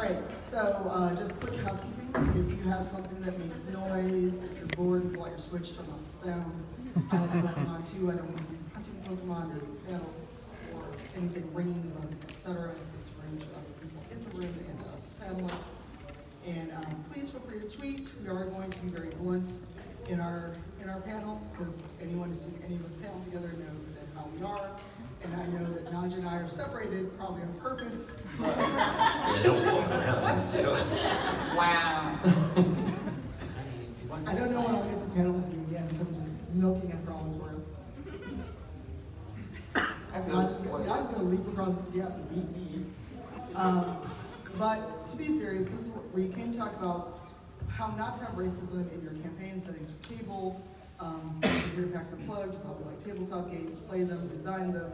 right, so just quick housekeeping. If you have something that makes noise, if you're bored, pull out your Switch, turn off the sound. I like Pokemon too. I don't want to be hunting Pokemon during this panel or anything ringing, buzzing, etc. It's ring to other people in the room and to us as panelists. And please feel free to tweet. We are going to be very blunt in our panel because anyone who's seen any of us panel together knows that how we are. And I know that Nadja and I are separated, probably on purpose. Yeah, don't fuck around, let's do it. Wow. I don't know when I'll get to panel with you again, so I'm just milking it for all it's worth. I feel I'm just gonna leap across this gap and beat me. But to be serious, this is where we came to talk about how not to have racism in your campaign settings for table. Here at PAX Unplugged, you probably like tabletop games, play them, design them,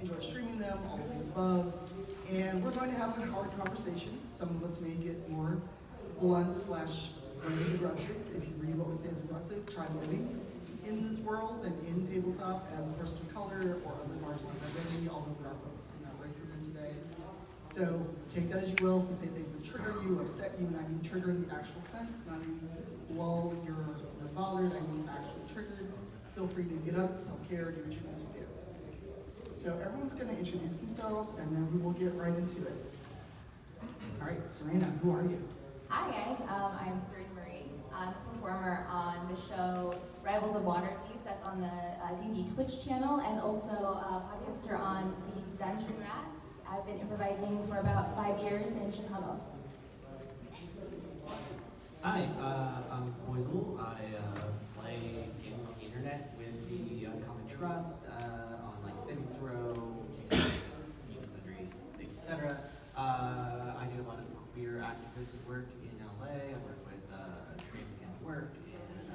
enjoy streaming them, all of the above. And we're going to have a hard conversation. Some of us may get more blunt slash aggressive. If you read what we say is aggressive, try living in this world and in tabletop as a person of color or other marginalized identity, although we are focusing on racism today. So take that as you will. If we say things that trigger you, upset you, and I mean trigger in the actual sense, not even lull, you're bothered, I mean actually triggered, feel free to get up, self-care, do what you need to do. So everyone's going to introduce themselves, and then we will get right into it. All right, Surena, who are you? Hi guys, I'm Surena Marie. I'm a performer on the show Rivals of Waterdeep, that's on the D&D Twitch channel, and also a podcaster on the Dungeon Rats. I've been improvising for about 5 years in Chicago. Hi, I'm APoisal. I play games on the internet with the Uncommon Trust on like Saving Throw, Kingdoms, Demons Under, etc. I do a lot of queer activist work in LA. I work with Trans Against Work and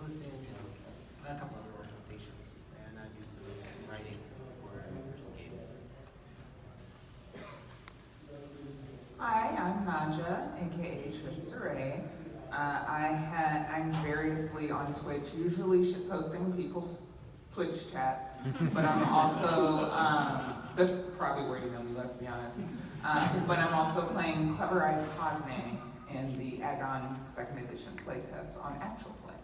Listen and a couple other organizations. And I do some writing for some games. Hi, I'm Nadja, aka Ray. I'm variously on Twitch, usually shitposting people's Twitch chats, but I'm also, this is probably where you know me, let's be honest, but I'm also playing Clever Eyed Padme in the Agon 2nd edition playtest on Actual Play.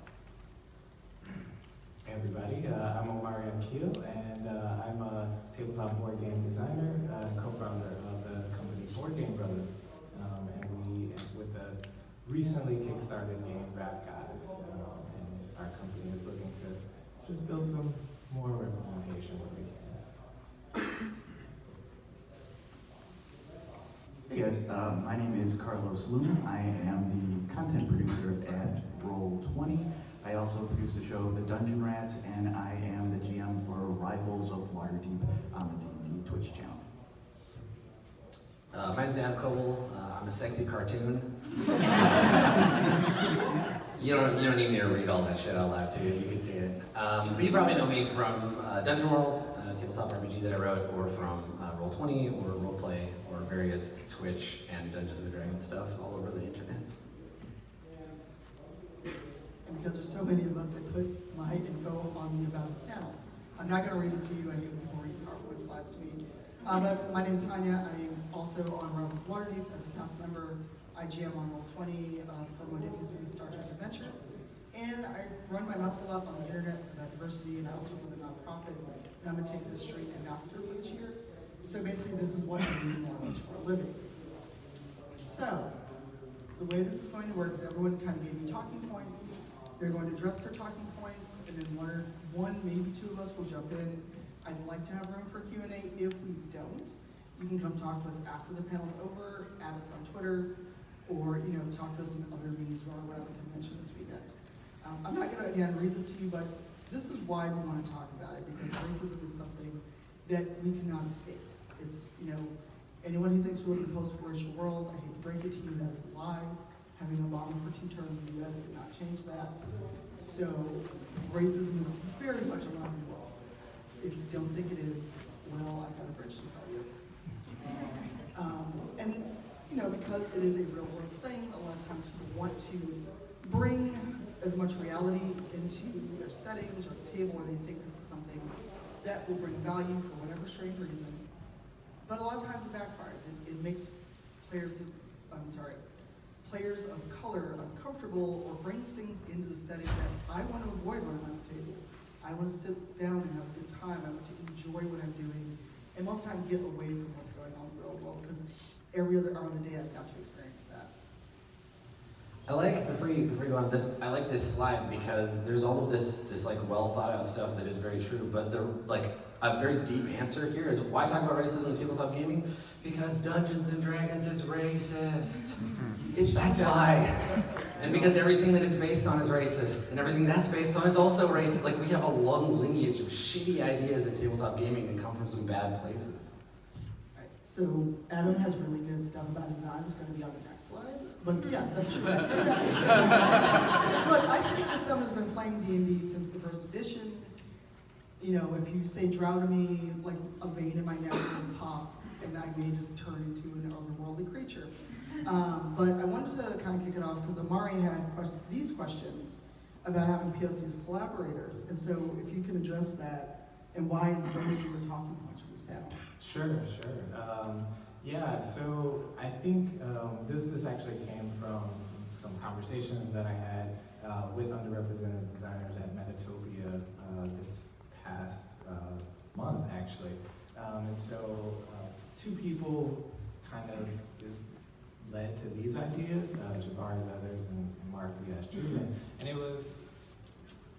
Hey everybody, I'm Omari Akil, and I'm a tabletop board game designer and co-founder of the company Board Game Brothers. And we, with the recently kickstarted game Rap Gods, and our company is looking to just build some more representation where we can. Hey guys, my name is Carlos Luna. I am the content producer at Roll20. I also produce the show The Dungeon Rats, and I am the GM for Rivals of Waterdeep on the D&D Twitch channel. My name's Koebel. I'm a sexy cartoon. You don't need me to read all that shit out loud to you. You can see it. But you probably know me from Dungeon World, tabletop RPG that I wrote, or from Roll20, or Roleplay, or various Twitch and Dungeons and Dragons stuff all over the internet. And because there's so many of us that put my info on the About Us panel, I'm not going to read it to you. I hate when people read PowerPoint slides to me. But my name is Tanya. I'm also on Rivals of Waterdeep as a cast member. I GM on Roll20 for Moderator and Star Trek Adventures. And I run my mouth full up on the internet about diversity, and I also run a nonprofit. And I'm going to take this straight ambassador for this year. So basically, this is what I do more or less for a living. So, the way this is going to work is everyone kind of gave me talking points. They're going to address their talking points, and then one, maybe two of us will jump in. I'd like to have room for Q&A. If we don't, you can come talk to us after the panel's over, add us on Twitter, or talk to us in other meetings or around the convention this weekend. I'm not going to, again, read this to you, but this is why we want to talk about it, because racism is something that we cannot escape. It's, anyone who thinks we live in a post-racial world, I hate to break it to you, that is a lie. Having Obama for 2 terms in the US did not change that. So racism is very much alive in the world. If you don't think it is, well, I've got a bridge to sell you. And because it is a real world thing, a lot of times people want to bring as much reality into their settings or the table where they think this is something that will bring value for whatever strange reason. But a lot of times it backfires. It makes players players of color uncomfortable or brings things into the setting that I want to avoid when I'm at the table. I want to sit down and have a good time. I want to enjoy what I'm doing, and most of the time get away from what's going on in the real world, because every other hour of the day I've got to experience that. I like, before you go on this, I like this slide because there's all of this like well thought out stuff that is very true, but the a very deep answer here is why talk about racism in tabletop gaming? Because Dungeons and Dragons is racist. That's why. And because everything that it's based on is racist, and everything that's based on is also racist. Like, we have a long lineage of shitty ideas in tabletop gaming that come from some bad places. Right. So Adam has really good stuff about design. It's going to be on the next slide. But yes, that's true. I say that. Look, I say that someone has been playing D&D since the first edition. You know, if you say drow to me, like a vein in my neck will pop, and I may just turn into an otherworldly creature. But I wanted to kind of kick it off because Omari had these questions about having POC as collaborators. And so if you can address that and why those were the talking points for this panel. Sure. Yeah, so I think this actually came from some conversations that I had with underrepresented designers at Metatopia this past month, actually. And so two people kind of led to these ideas, Jabari Leathers and Mark Diaz-Truman, and it was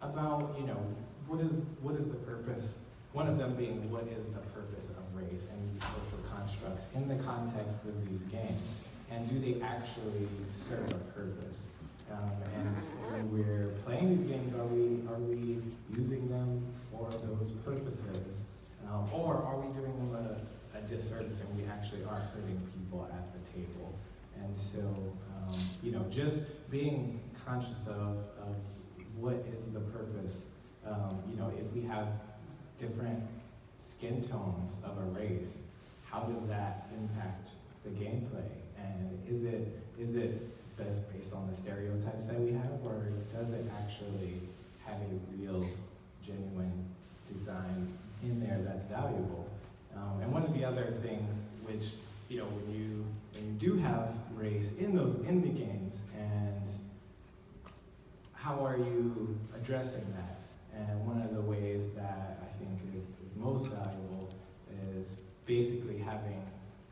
about, you know, what is the purpose? One of them being, what is the purpose of race and these social constructs in the context of these games, and do they actually serve a purpose? And when we're playing these games, are we using them for those purposes, or are we doing them a disservice and we actually are hurting people at the table? And so, you know, just being conscious of what is the purpose. You know, if we have different skin tones of a race, how does that impact the gameplay? And is it based on the stereotypes that we have, or does it actually have a real, genuine design in there that's valuable? And one of the other things, which, you know, when you do have race in the games, and how are you addressing that? And one of the ways that I think is most valuable is basically having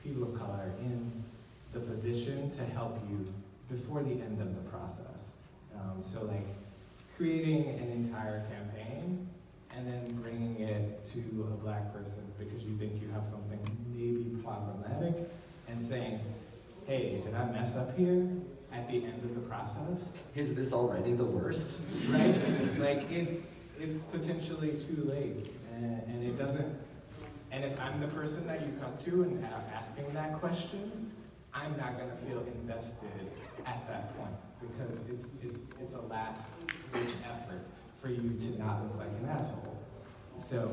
people of color in the position to help you before the end of the process. So like creating an entire campaign and then bringing it to a black person because you think you have something maybe problematic, and saying, hey, did I mess up here at the end of the process? Is this already the worst? Right? Like, it's potentially too late, and it doesn't, and if I'm the person that you come to and asking that question, I'm not gonna feel invested at that point, because it's a last-ditch effort for you to not look like an asshole. So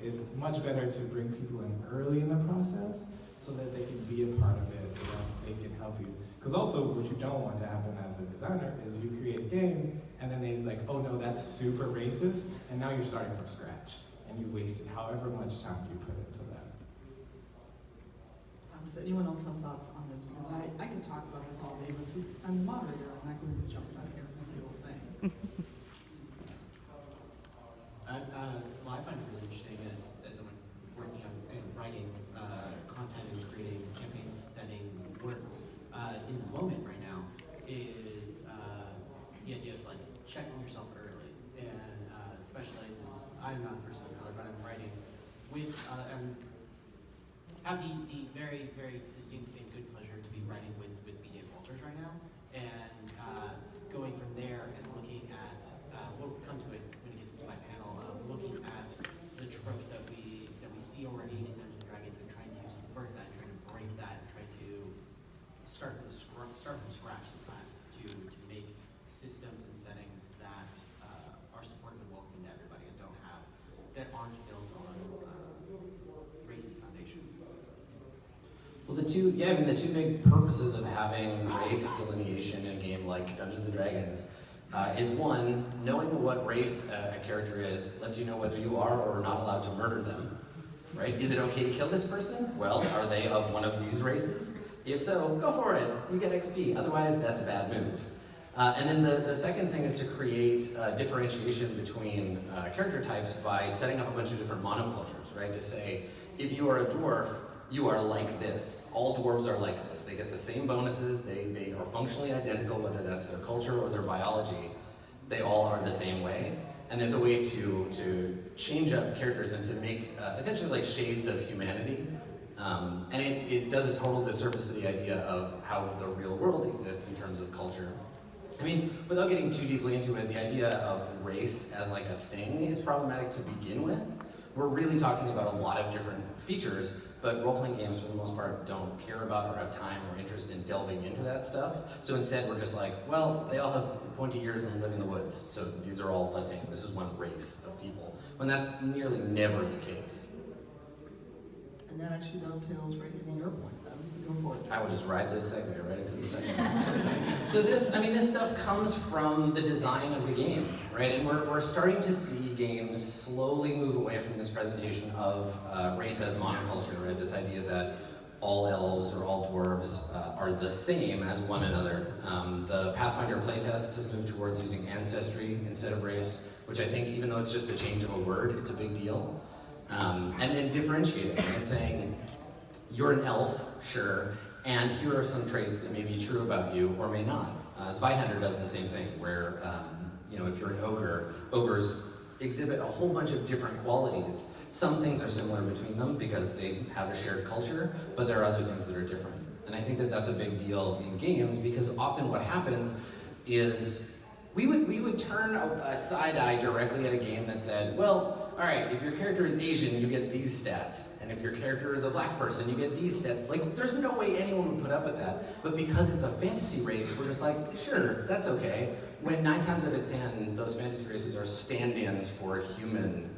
it's much better to bring people in early in the process so that they can be a part of it, so that they can help you. Because also, what you don't want to happen as a designer is you create a game, and then it's like, oh no, that's super racist, and now you're starting from scratch, and you wasted however much time you put into that. Does anyone else have thoughts on this? Because I could talk about this all day, but since I'm the moderator, I'm not going to jump on every single thing. Well, I find it really interesting as someone working on and writing content and creating campaigns, setting work in the moment right now is the idea of like checking yourself early, and especially since I'm not a person of color, but I'm writing with have the very, very distinct and good pleasure to be writing with BJ Walters right now, and going from there and looking at we'll come to it when it gets to my panel, looking at the tropes that we see already in Dungeons and Dragons, and trying to subvert that, trying to break that, and trying to start from scratch sometimes to make systems and settings that are supportive and welcoming to everybody, and that aren't built on racist foundation. Well, the two big purposes of having race delineation in a game like Dungeons and Dragons is one, knowing what race a character is lets you know whether you are or are not allowed to murder them, right? Is it okay to kill this person? Well, are they of one of these races? If so, go for it. You get XP. Otherwise, that's a bad move. And then the second thing is to create differentiation between character types by setting up a bunch of different monocultures, right? To say, if you are a dwarf, you are like this. All dwarves are like this. They get the same bonuses. They are functionally identical, whether that's their culture or their biology. They all are the same way. And there's a way to change up characters and to make essentially like shades of humanity. And it does a total disservice to the idea of how the real world exists in terms of culture. I mean, without getting too deeply into it, the idea of race as like a thing is problematic to begin with. We're really talking about a lot of different features, but role-playing games, for the most part, don't care about or have time or interest in delving into that stuff. So instead, we're just like, well, they all have pointy ears and live in the woods, so these are all the same. This is one race of people, when that's nearly never the case. And that actually dovetails right into your points, Adam, so go for it. I will just ride this segue right into the second one. So this stuff comes from the design of the game, right? And we're starting to see games slowly move away from this presentation of race as monoculture, right? This idea that all elves or all dwarves are the same as one another. The Pathfinder playtest has moved towards using ancestry instead of race, which I think, even though it's just the change of a word, it's a big deal. And then differentiating and saying, you're an elf, sure, and here are some traits that may be true about you or may not. Zweihander does the same thing, where if you're an ogre, ogres exhibit a whole bunch of different qualities. Some things are similar between them because they have a shared culture, but there are other things that are different. And I think that that's a big deal in games, because often what happens is we would turn a side eye directly at a game that said, well, all right, if your character is Asian, you get these stats. And if your character is a black person, you get these stats. Like, there's no way anyone would put up with that. But because it's a fantasy race, we're just like, sure, that's okay. When 9 times out of 10, those fantasy races are stand-ins for human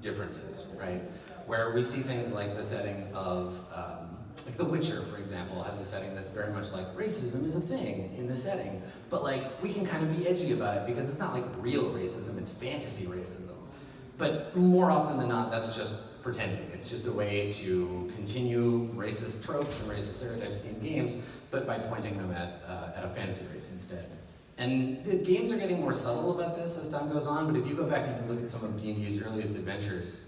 differences, right? Where we see things like the setting of, like The Witcher, for example, has a setting that's very much like racism is a thing in the setting. But like, we can kind of be edgy about it because it's not like real racism, it's fantasy racism. But more often than not, that's just pretending. It's just a way to continue racist tropes and racist stereotypes in games, but by pointing them at a fantasy race instead. And the games are getting more subtle about this as time goes on, but if you go back and you look at some of D&D's earliest adventures,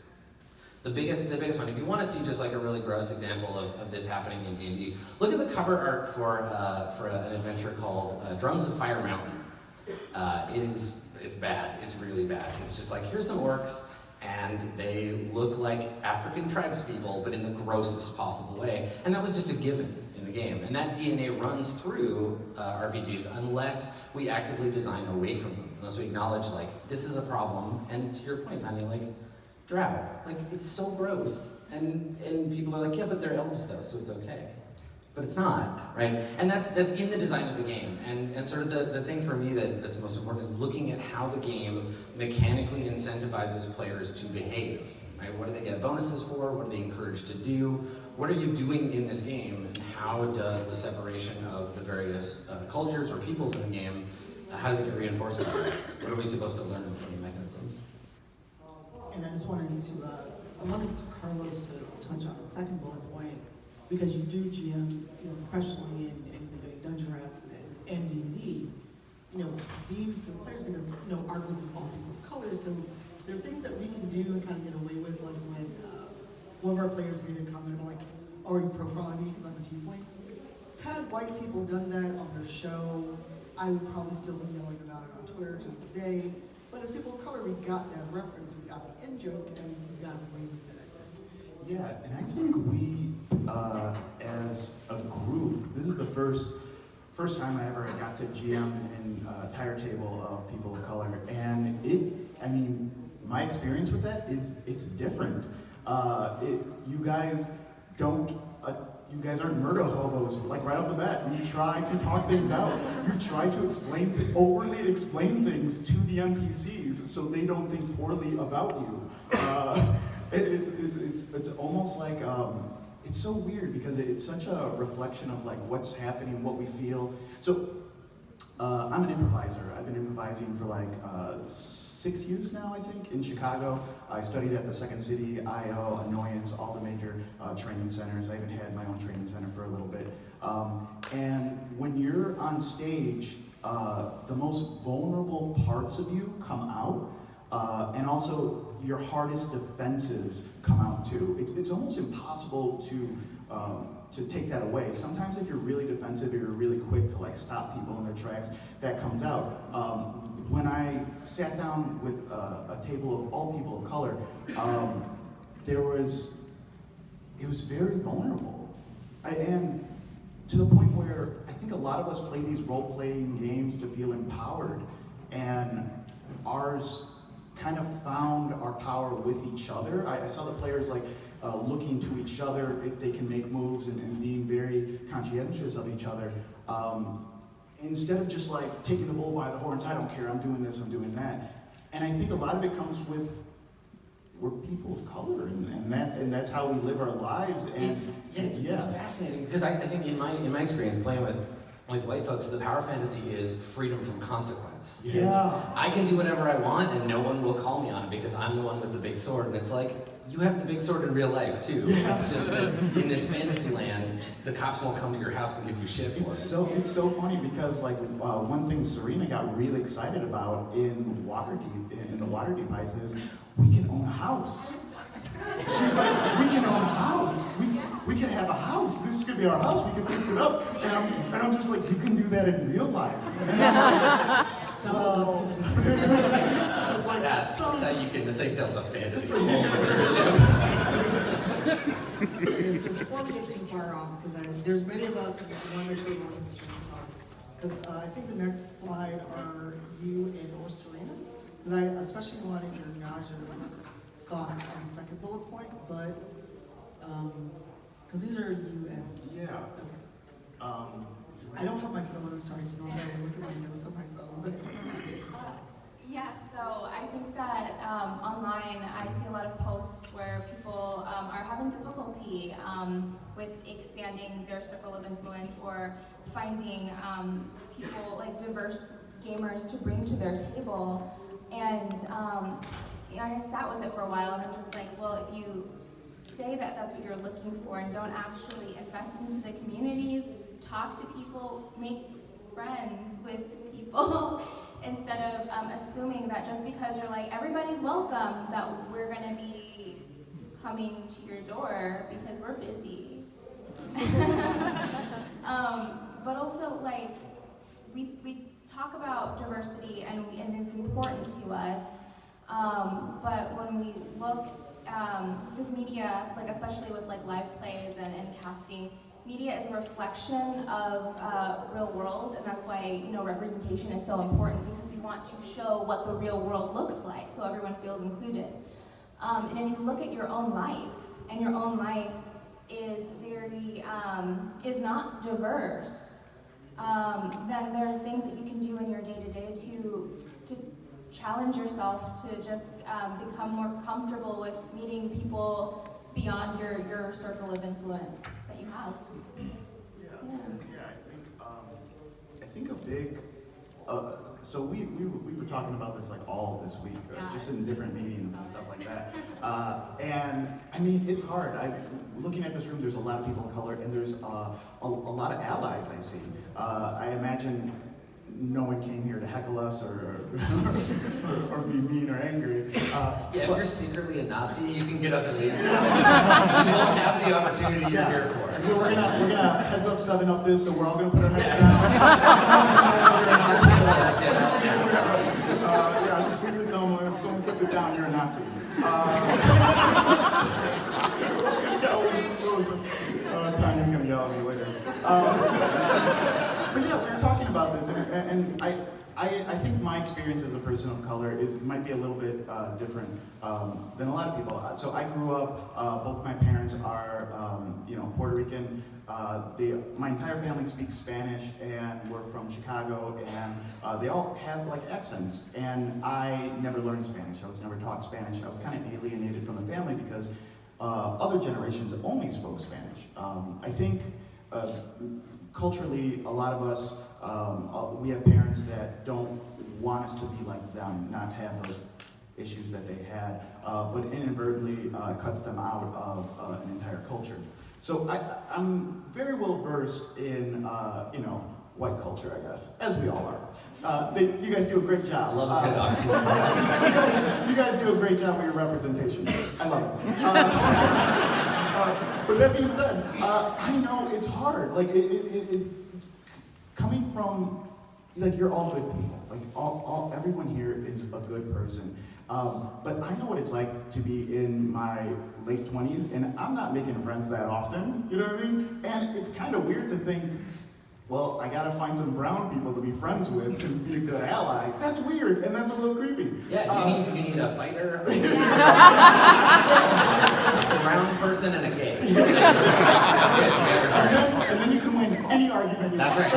the biggest one, if you want to see just like a really gross example of this happening in D&D, look at the cover art for an adventure called Drums of Fire Mountain. It's bad, it's really bad. It's just like, here's some orcs, and they look like African tribespeople, but in the grossest possible way. And that was just a given in the game. And that DNA runs through RPGs unless we actively design away from them, unless we acknowledge, like, this is a problem. And to your point, Tanya, like, drow, like, it's so gross. And people are like, yeah, but they're elves though, so it's okay. But it's not, right? And that's in the design of the game. And sort of the thing for me that's most important is looking at how the game mechanically incentivizes players to behave, right? What do they get bonuses for? What are they encouraged to do? What are you doing in this game? And how does the separation of the various cultures or peoples in the game, how does it get reinforced? What are we supposed to learn from the mechanisms? And I just wanted Carlos to touch on the second bullet point, because you do GM, professionally in Dungeon Rats and D&D, themes to players, because our group is all people of color, so there are things that we can do and kind of get away with, like when one of our players made a comment like, "Oh, are you profiling me because I'm a tiefling?" Had white people done that on their show, I would probably still be yelling about it on Twitter to this day. But as people of color, we got that reference, we got the in-joke, and we got away with it, I think. Yeah, and I think we, as a group, this is the first time I ever got to GM in a entire table of people of color, and my experience with that is, it's different. You guys aren't murder hobos, like right off the bat. You try to talk things out. You try to overly explain things to the NPCs so they don't think poorly about you. It's almost like, it's so weird because it's such a reflection of like what's happening, what we feel. So I'm an improviser. I've been improvising for like 6 years now, I think, in Chicago. I studied at the Second City, IO, Annoyance, all the major training centers. I even had my own training center for a little bit. And when you're on stage, the most vulnerable parts of you come out, and also your hardest defenses come out too. It's almost impossible to take that away. Sometimes if you're really defensive or you're really quick to like stop people in their tracks, that comes out. When I sat down with a table of all people of color, it was very vulnerable. And to the point where I think a lot of us play these role-playing games to feel empowered, and ours kind of found our power with each other. I saw the players like looking to each other if they can make moves and being very conscientious of each other. Instead of just like taking the bull by the horns, I don't care, I'm doing this, I'm doing that. And I think a lot of it comes with, we're people of color, and that's how we live our lives. And it's fascinating because I think in my experience playing with white folks, the power fantasy is freedom from consequence. Yeah. I can do whatever I want and no one will call me on it because I'm the one with the big sword. And it's like, you have the big sword in real life too. Yeah. It's just that in this fantasy land, the cops won't come to your house and give you shit for it. It's so funny because like one thing Surena got really excited about in the Waterdeep Ice is we can own a house. She was like, we can own a house. We can have a house. This could be our house. We can fix it up. And I'm just like, you can do that in real life. And I'm like, so. It's like, That's how you tell it's a fantasy. So before we get too far off, because there's many of us, and I want to make sure everyone gets a chance to talk. Because I think the next slide are you and or Serena's. Because I especially wanted to hear Nadja's thoughts on the second bullet point, but because these are you and Yeah. Okay. I don't have my phone. I'm sorry, so normally I look at my notes on my phone. But Yeah, so I think that online I see a lot of posts where people are having difficulty with expanding their circle of influence or finding people, like diverse gamers to bring to their table. And I sat with it for a while and I'm just like, well, if you say that that's what you're looking for and don't actually invest into the communities, talk to people, make friends with people, instead of assuming that just because you're like, everybody's welcome, that we're gonna be coming to your door because we're busy. But also, like, we talk about diversity and it's important to us, but when we look, because media, like especially with like live plays and casting, media is a reflection of real world, and that's why representation is so important, because we want to show what the real world looks like, so everyone feels included. And if you look at your own life, and your own life is is not diverse, then there are things that you can do in your day-to-day to challenge yourself to just become more comfortable with meeting people beyond your circle of influence that you have. I think a big. So we were talking about this like all this week, just in different meetings and stuff like that. And I mean, it's hard. Looking at this room, there's a lot of people of color, and there's a lot of allies I see. I imagine no one came here to heckle us or be mean or angry. If you're secretly a Nazi, you can get up and leave. You won't have the opportunity you're here for. We're gonna heads up 7 up this, so we're all gonna put our heads down. Just leave it down. When someone puts it down, you're a Nazi. Tanya's gonna yell at me later. But yeah, we were talking about this, and I think my experience as a person of color might be a little bit different than a lot of people. So I grew up, both my parents are Puerto Rican. My entire family speaks Spanish, and we're from Chicago, and they all have like accents. And I never learned Spanish. I was never taught Spanish. I was kind of alienated from the family because other generations only spoke Spanish. I think culturally, a lot of us, we have parents that don't want us to be like them, not have those issues that they had, but inadvertently cuts them out of an entire culture. So I'm very well versed in, white culture, I guess, as we all are. You guys do a great job. I love a good you guys do a great job with your representation. I love it. But that being said, I know it's hard. Like, coming from, like, you're all good people. Like, everyone here is a good person. But I know what it's like to be in my late 20s, and I'm not making friends that often, you know what I mean? And it's kind of weird to think, well, I gotta find some brown people to be friends with and be a good ally. That's weird, and that's a little creepy. Yeah, you need a fighter, a brown person, and a gay. and then you can win any argument. That's right.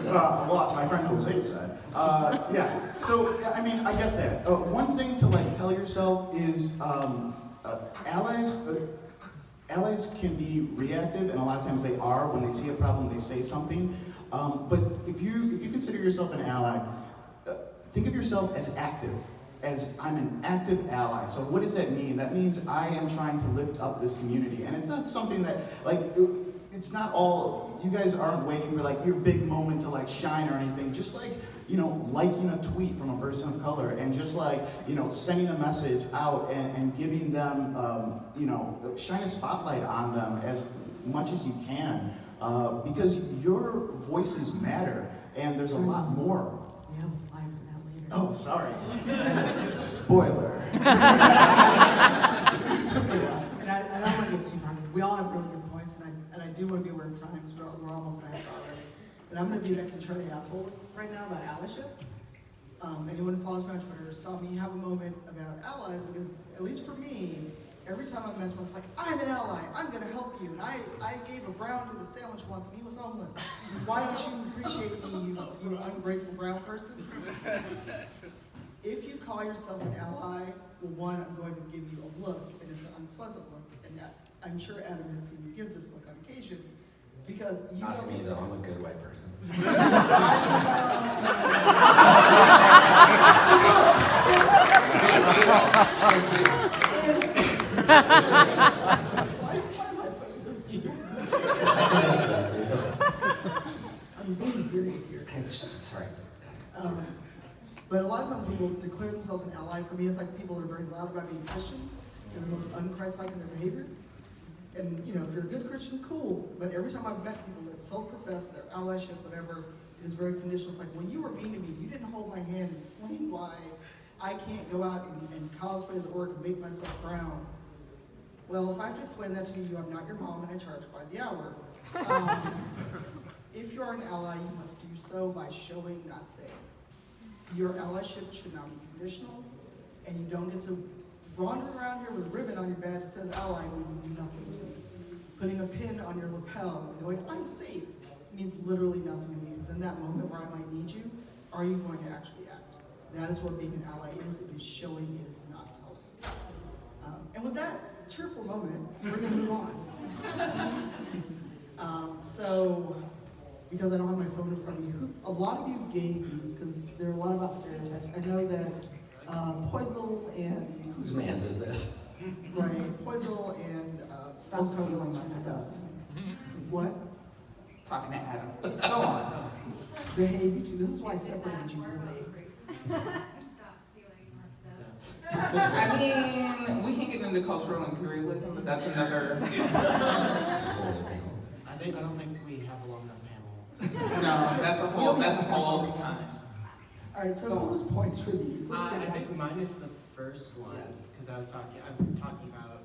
Well, my friend Jose said. Yeah, so, I mean, I get that. One thing to, like, tell yourself is allies can be reactive, and a lot of times they are. When they see a problem, they say something. But if you consider yourself an ally, think of yourself as active. As I'm an active ally. So what does that mean? That means I am trying to lift up this community. And it's not something that, like, it's not all, you guys aren't waiting for, like, your big moment to, like, shine or anything. Just, like, liking a tweet from a person of color, and just, like, sending a message out and giving them, shine a spotlight on them as much as you can. Because your voices matter, and there's a lot more. We have a slide for that later. Oh, sorry. Spoiler. And I don't want to get too far, because we all have really good points, and I do want to be aware of time, because we're almost at half already. But I'm going to be that contrary asshole right now about allyship. Anyone who follows me on Twitter saw me have a moment about allies, because at least for me, every time I've met someone, it's like, I'm an ally, I'm going to help you. And I gave a brown dude a sandwich once, and he was homeless. Why don't you appreciate me, you ungrateful brown person? If you call yourself an ally, well, one, I'm going to give you a look, and it's an unpleasant look. And I'm sure Adam has seen you give this look on occasion, because you Not to me, though. I'm a good white person. I'm being serious here. Sorry. But a lot of times people declare themselves an ally. For me, it's like people that are very loud about being Christians and the most un-Christ-like in their behavior. And if you're a good Christian, cool. But every time I've met people that self-profess their allyship, whatever, it is very conditional. It's like, when you were mean to me, you didn't hold my hand and explain why I can't go out and cosplay as an orc and make myself brown. Well, if I have to explain that to you, I'm not your mom and I charge by the hour. If you are an ally, you must do so by showing, not saying. Your allyship should not be conditional, and you don't get to wander around here with a ribbon on your badge that says ally means nothing to me. Putting a pin on your lapel and going, I'm safe, means literally nothing to me. Because in that moment where I might need you, are you going to actually act? That is what being an ally is. It is showing, it is not telling. And with that cheerful moment, we're going to move on. So, because I don't have my phone in front of me, a lot of you gave these, because there are a lot about stereotypes. I know that APoisal and... Whose man's is this? Right, APoisal and... Stop stealing my stuff. What? Talking to Adam. Go on. Behave, you two. This is why I separated you really. I mean, we can get into cultural imperialism, but that's another... I don't think we have a long enough panel. No, that's a whole time. All right, so whose points for these? Let's get I back think to mine this. is the first one, Yes. because I'm talking about,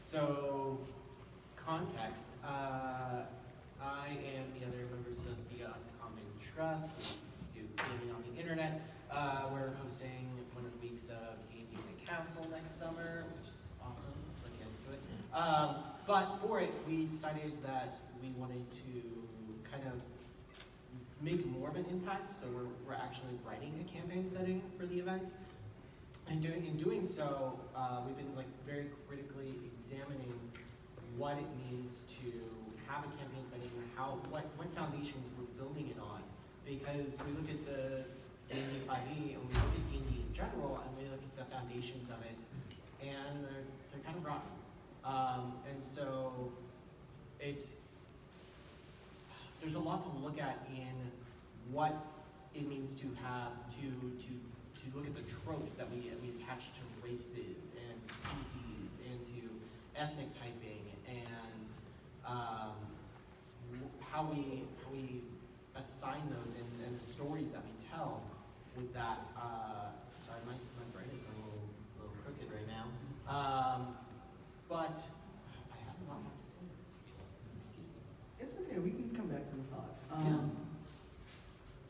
so, context. I and the other members of the Uncommon Trust, we do gaming on the internet. We're hosting one of the weeks of D&D in the Castle next summer, which is awesome, looking into it. But for it, we decided that we wanted to kind of make more of an impact, so we're actually writing a campaign setting for the event. And in doing so, we've been very critically examining what it means to have a campaign setting, what foundations we're building it on. Because we look at the D&D 5e, and we look at D&D in general, and we look at the foundations of it, and they're kind of rotten. And so there's a lot to look at in what it means to have to look at the tropes that we attach to races and to species and to ethnic typing and how we assign those and the stories that we tell with that. Sorry, my brain is going a little crooked right now. But I have a lot more to say. Excuse me. It's okay, we can come back to the thought. Yeah.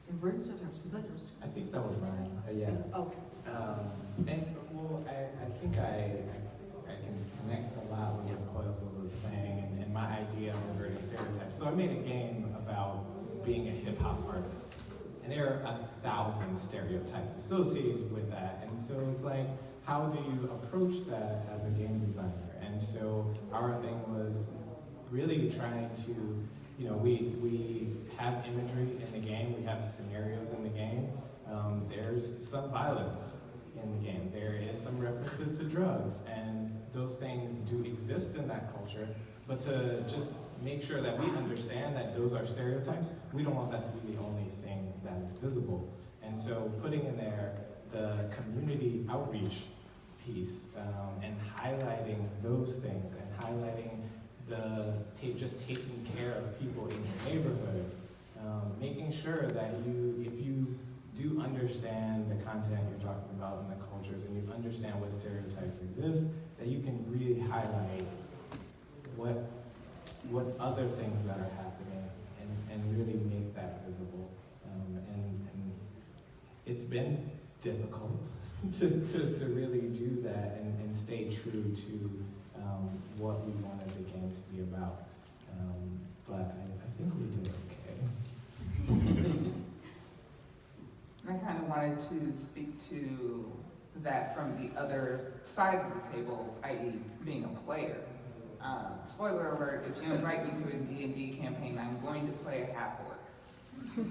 Inverted stereotypes, was that yours? I think that was mine. Yeah. Okay. And well, I think I can connect a lot with what APoisal was saying and my idea of inverting stereotypes. So I made a game about being a hip hop artist, and there are 1,000 stereotypes associated with that. And so it's like, how do you approach that as a game designer? And so our thing was really trying to, we have imagery in the game, we have scenarios in the game. There's some violence in the game. There is some references to drugs, and those things do exist in that culture. But to just make sure that we understand that those are stereotypes, we don't want that to be the only thing that is visible. And so putting in there the community outreach piece and highlighting those things and highlighting just taking care of people in your neighborhood, making sure that if you do understand the content you're talking about in the cultures and you understand what stereotypes exist, that you can really highlight what other things that are happening and really make that visible. And it's been difficult to really do that and stay true to what we wanted the game to be about. But I think we did okay. I kind of wanted to speak to that from the other side of the table, i.e. being a player. Spoiler alert, if you invite me to a D&D campaign, I'm going to play a half-orc.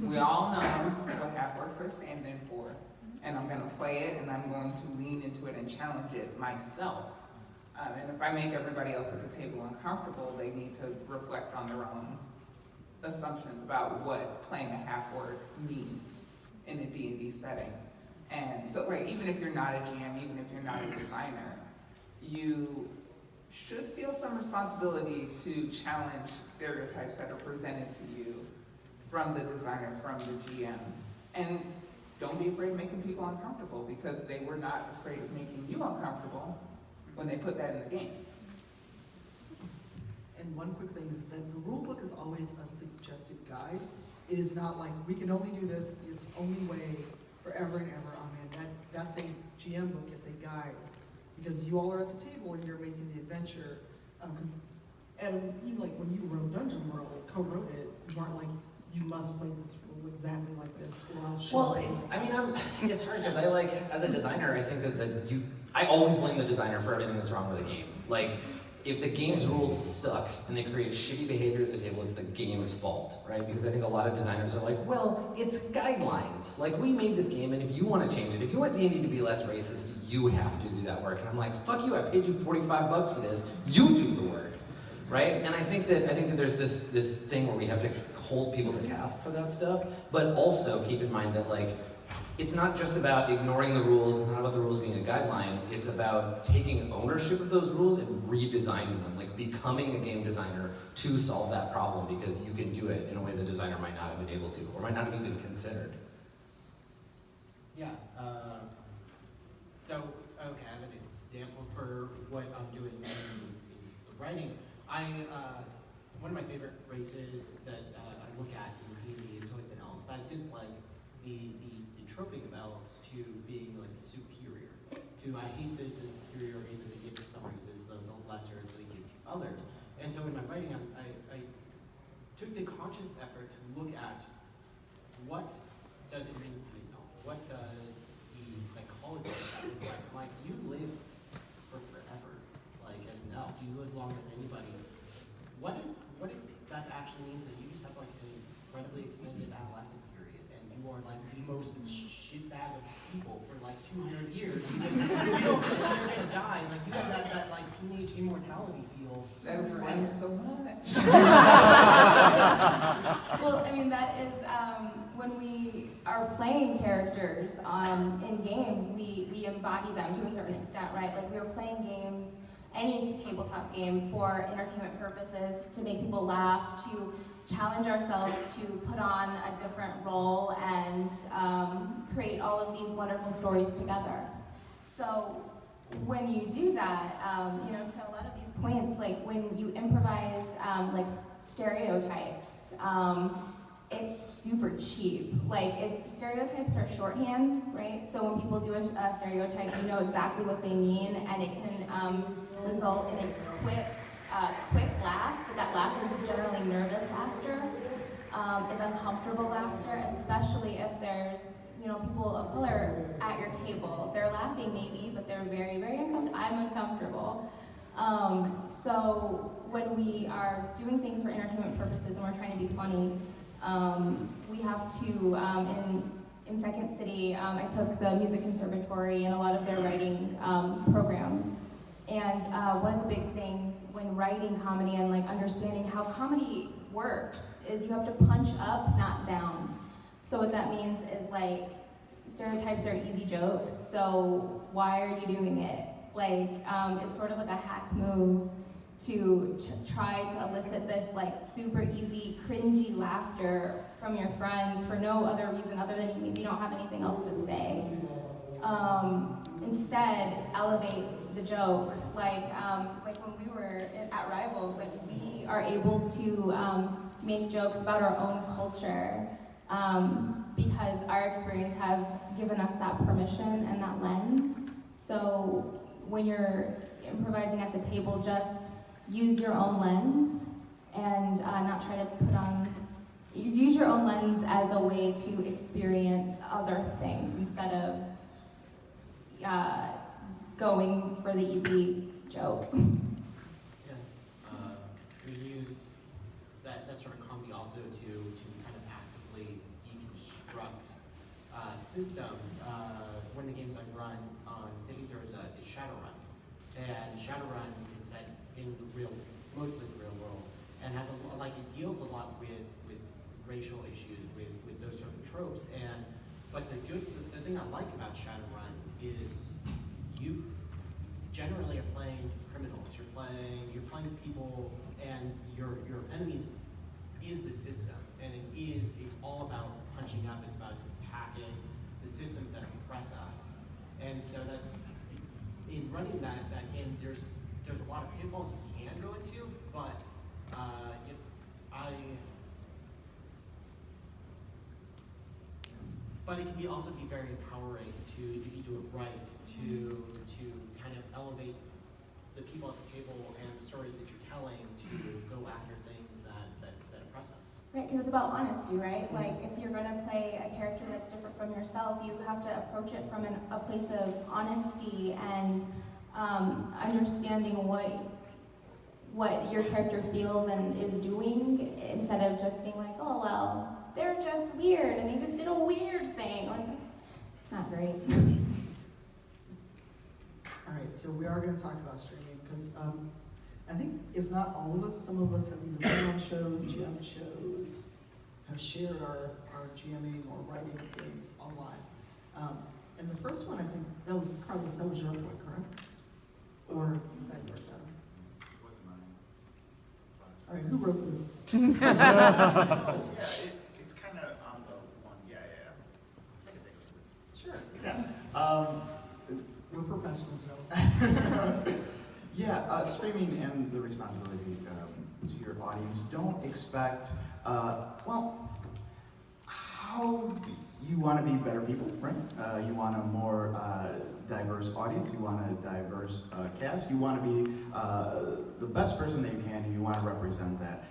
We all know what half-orcs are standing for, and I'm going to play it, and I'm going to lean into it and challenge it myself. And if I make everybody else at the table uncomfortable, they need to reflect on their own assumptions about what playing a half-orc means in a D&D setting. And so, like, even if you're not a GM, even if you're not a designer, you should feel some responsibility to challenge stereotypes that are presented to you from the designer, from the GM. And don't be afraid of making people uncomfortable, because they were not afraid of making you uncomfortable when they put that in the game. And one quick thing is that the rule book is always a suggested guide. It is not like, we can only do this, it's the only way forever and ever, amen. That's a GM book, it's a guide. Because you all are at the table and you're making the adventure. And even like when you wrote Dungeon World, co-wrote it, you weren't like, you must play this rule exactly like this, or I'll show Well, you. it's hard because I like, as a designer, I think that I always blame the designer for everything that's wrong with the game. Like, if the game's rules suck and they create shitty behavior at the table, it's the game's fault, right? Because I think a lot of designers are like, well, it's guidelines. Like, we made this game, and if you want to change it, if you want D&D to be less racist, you have to do that work. And I'm like, fuck you, I paid you $45 for this. You do the work, right? And I think that there's this thing where we have to hold people to task for that stuff, but also keep in mind that, like, it's not just about ignoring the rules, it's not about the rules being a guideline, it's about taking ownership of those rules and redesigning them, like becoming a game designer to solve that problem, because you can do it in a way the designer might not have been able to, or might not have even considered. Yeah, so, okay, I have an example for what I'm doing in the writing. One of my favorite races that I look at in D&D has always been elves, but I dislike the troping of elves to being like superior. I hate the superiority that they give to some races, the lesser that they give to others. And so in my writing, I took the conscious effort to look at what does it mean to be an elf? What does the psychology of that look like? Like, you live for forever, like as an elf. You live longer than anybody. What if that actually means that you just have like an incredibly extended adolescent period, and you you are like the most shitbag of people for like 200 years because you don't feel like you're gonna die. Like you have that like teenage immortality feel. That explains so much. Well, I mean, that is when we are playing characters in games, we embody them to a certain extent, right? Like we are playing games, any tabletop game, for entertainment purposes, to make people laugh, to challenge ourselves, to put on a different role, and create all of these wonderful stories together. So when you do that, you know, to a lot of these points, like when you improvise like stereotypes, it's super cheap. Like stereotypes are shorthand, right? So when people do a stereotype, you know exactly what they mean, and it can result in a quick laugh, but that laugh is generally nervous laughter. It's uncomfortable laughter, especially if there's, you know, people of color at your table. They're laughing maybe, but they're very, very uncomfortable. I'm uncomfortable. So when we are doing things for entertainment purposes and we're trying to be funny, we have to, in Second City, I took the music conservatory and a lot of their writing programs. And one of the big things when writing comedy and like understanding how comedy works is you have to punch up, not down. So what that means is like stereotypes are easy jokes, so why are you doing it? Like it's sort of like a hack move to try to elicit this like super easy, cringy laughter from your friends for no other reason other than maybe you don't have anything else to say. Instead, elevate the joke. Like when we were at Rivals, like we are able to make jokes about our own culture because our experience have given us that permission and that lens. So when you're improvising at the table, just use your own lens and not try to put on, use your own lens as a way to experience other things instead of going for the easy joke. Yeah, we use that sort of comedy also to kind of actively deconstruct systems. One of the games I run on saving throws is Shadowrun, and Shadowrun is set in mostly the real world, and has it deals a lot with racial issues, with those sort of tropes. But the thing I like about Shadowrun is you generally are playing criminals. You're playing people, and your enemies is the system, and it's all about punching up. It's about attacking the systems that oppress us. And so that's in running that game. There's a lot of pitfalls you can go into, but But it can also be very empowering to, if you do it right, to kind of elevate the people at the table and the stories that you're telling to go after things that oppress us. Right, because it's about honesty, right? Like if you're going to play a character that's different from yourself, you have to approach it from a place of honesty and understanding what your character feels and is doing, instead of just being like, oh well, they're just weird and they just did a weird thing. Like it's not great. All right, so we are going to talk about streaming because I think if not all of us, some of us have either been on shows, GM shows, have shared our GMing or writing games online. And the first one, I think, that was Carlos, that was your point, correct? Or was that yours, Adam? It wasn't mine. All right, who wrote this? Oh, yeah, it's kind of on the one. Yeah. I can take this. Sure. Yeah. We're professionals, though. Yeah, streaming and the responsibility to your audience. Don't expect, how you want to be better people, right? You want a more diverse audience. You want a diverse cast. You want to be the best person that you can, and you want to represent that.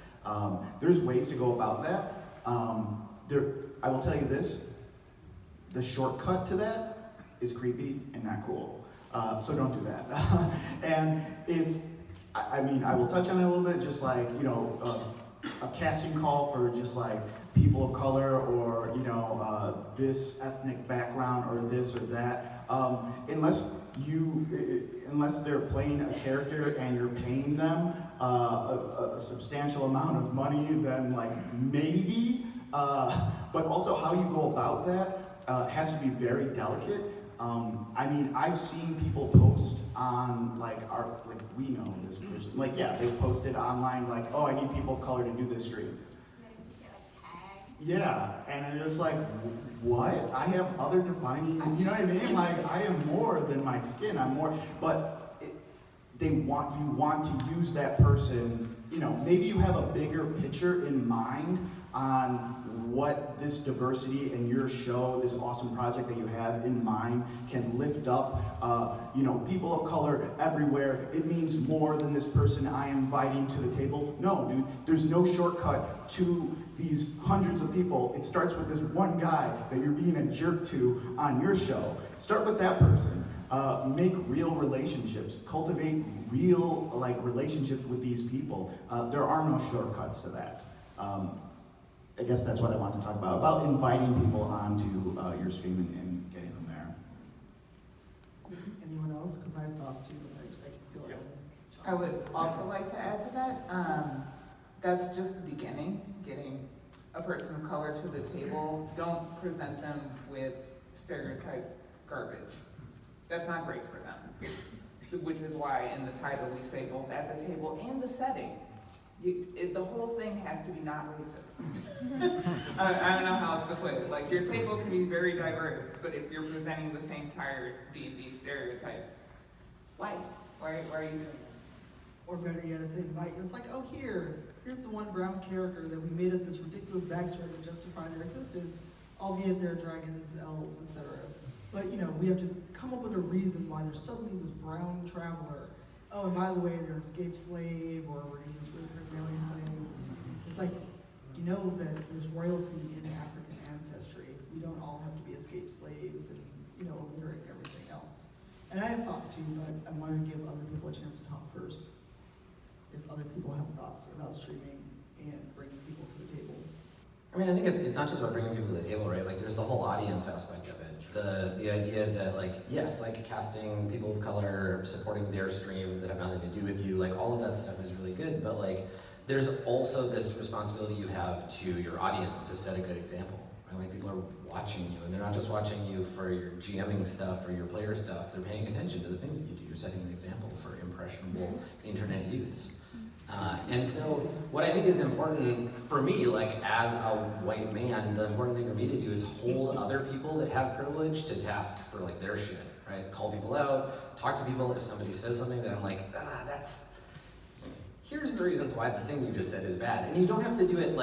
There's ways to go about that. I will tell you this, the shortcut to that is creepy and not cool. So don't do that. And I will touch on it a little bit, just like, a casting call for just like people of color or this ethnic background or this or that, unless they're playing a character and you're paying them a substantial amount of money, then like maybe, but also how you go about that has to be very delicate. I mean, I've seen people post on we know this person, they've posted online like, oh, I need people of color to do this stream. Yeah, and it's like, what? I have other defining, you know what I mean? Like, I am more than my skin, I'm more, but you want to use that person, maybe you have a bigger picture in mind on what this diversity in your show, this awesome project that you have in mind can lift up, people of color everywhere. It means more than this person I am inviting to the table. No, dude, there's no shortcut to these hundreds of people. It starts with this one guy that you're being a jerk to on your show. Start with that person. Make real relationships. Cultivate real relationships with these people. There are no shortcuts to that. I guess that's what I want to talk about inviting people onto your stream and getting them there. Anyone else? Because I have thoughts too, but I feel like I would also like to add to that. That's just the beginning, getting a person of color to the table. Don't present them with stereotype garbage. That's not great for them. Which is why in the title we say both at the table and the setting. The whole thing has to be not racist. I don't know how else to put it. Like, your table can be very diverse, but if you're presenting the same tired D&D stereotypes, why? Why are you doing that? Or better yet, if they invite you, it's like, oh, here's the one brown character that we made up this ridiculous backstory to justify their existence, albeit they're dragons, elves, etc. But, we have to come up with a reason why there's suddenly this brown traveler. Oh, and by the way, they're an escaped slave, or we're doing this weird rebellion thing. It's like, that there's royalty in African ancestry. We don't all have to be escaped slaves and, illiterate and everything else. And I have thoughts too, but I want to give other people a chance to talk first. If other people have thoughts about streaming and bringing people to the table. I mean, I think it's not just about bringing people to the table, right? Like, there's the whole audience aspect of it. The idea that, yes, casting people of color, supporting their streams that have nothing to do with you, all of that stuff is really good, but, there's also this responsibility you have to your audience to set a good example, right? People are watching you, and they're not just watching you for your GMing stuff or your player stuff, they're paying attention to the things that you do. You're setting an example for impressionable internet youths. And so what I think is important for me, as a white man, the important thing for me to do is hold other people that have privilege to task for their shit, right? Call people out, talk to people. If somebody says something that I'm here's the reasons why the thing you just said is bad. And you don't have to do it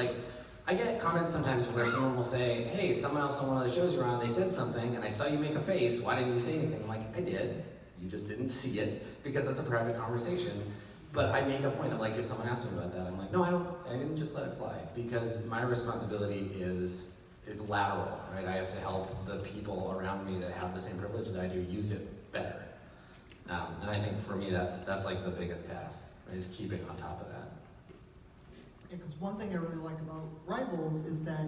I get comments sometimes where someone will say, hey, someone else on one of the shows you're on, they said something, and I saw you make a face, why didn't you say anything? I'm I did. You just didn't see it, because that's a private conversation. But I make a point of if someone asks me about that, I'm no, I didn't just let it fly, because my responsibility is lateral, right? I have to help the people around me that have the same privilege that I do use it better. And I think for me, that's the biggest task, right, is keeping on top of that. Yeah, because one thing I really like about Rivals is that,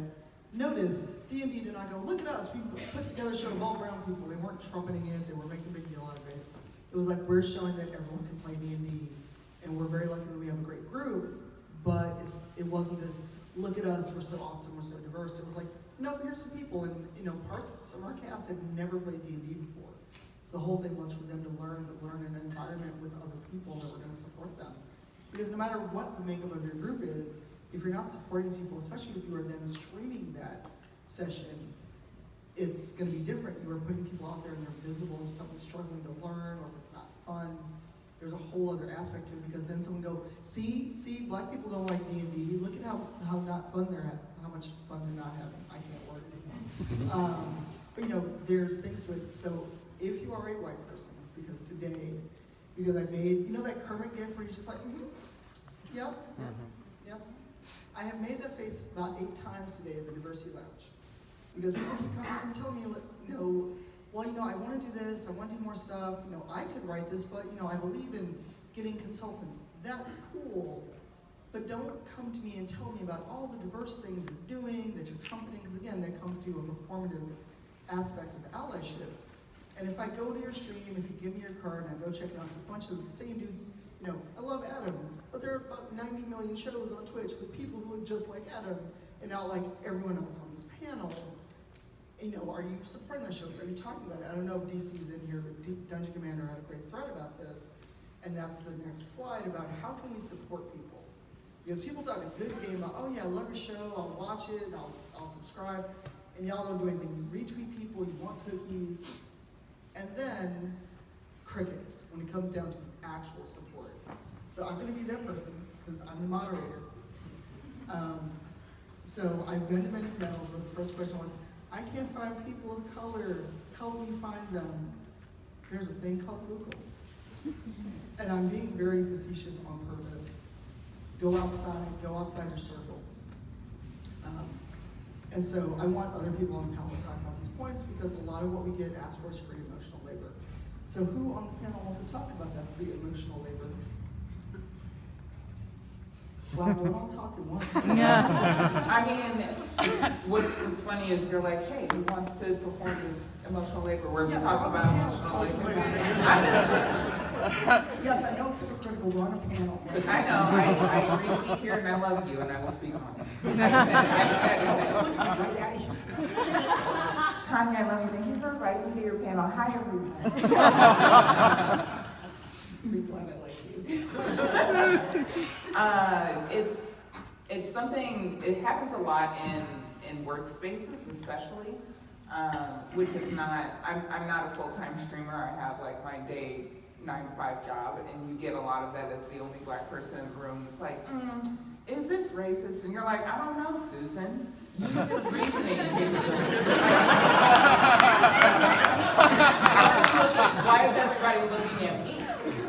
notice, D&D did not go, look at us, we put together a show of all brown people. They weren't trumpeting it, they were making a big deal out of it. It was we're showing that everyone can play D&D. And we're very lucky that we have a great group, but it wasn't this, look at us, we're so awesome, we're so diverse. It was no, here's some people, and some of our cast had never played D&D before. So the whole thing was for them to learn an environment with other people that were going to support them. Because no matter what the makeup of your group is, if you're not supporting these people, especially if you are then streaming that session, it's going to be different. You are putting people out there and they're visible if someone's struggling to learn or if it's not fun. There's a whole other aspect to it, because then someone go, see, black people don't like D&D. Look at how not fun they're having, how much fun they're not having. I can't word it anymore. But there's things to it. So if you are a white person, because I made, that Kermit gif where he's just yep. I have made that face about 8 times today at the Diversity Lounge. Because people keep coming and telling me, well, I want to do this, I want to do more stuff, I could write this, but, I believe in getting consultants. That's cool. but don't come to me and tell me about all the diverse things you're doing, that you're trumpeting, because again, that comes to a performative aspect of allyship. And if I go to your stream, if you give me your card and I go check it out, it's a bunch of the same dudes, you know, I love Adam, but there are about 90 million shows on Twitch with people who look just like Adam and not like everyone else on this panel. You know, are you supporting those shows? Are you talking about it? I don't know if DC's in here, but Dungeon Commander had a great thread about this. And that's the next slide about how can we support people? Because people talk a good game about, oh yeah, I love your show, I'll watch it, I'll subscribe. And y'all don't do anything. You retweet people, you want cookies. And then crickets when it comes down to the actual support. So I'm gonna be that person because I'm the moderator. So I've been to many panels where the first question was, I can't find people of color, help me find them. There's a thing called Google. And I'm being very facetious on purpose. Go outside your circles. And so I want other people on the panel to talk about these points because a lot of what we get asked for is free emotional labor. So who on the panel wants to talk about that free emotional labor? Well, we're all talking once. I mean, what's funny is you're like, hey, who wants to perform this emotional labor? We're talking about emotional labor. Yes, I know it's hypocritical, we're on a panel. I know, I agree to be here and I love you and I will speak on it. Tanya, I love you. Thank you for inviting me to your panel. Hi, everyone. I'm glad I like you. It's something, it happens a lot in workspaces especially, which is not, I'm not a full-time streamer. I have like my day 9-to-5 job, and you get a lot of that as the only black person in the room. It's like, is this racist? And you're like, I don't know, Susan. You have a reasoning capability. Why is everybody looking at me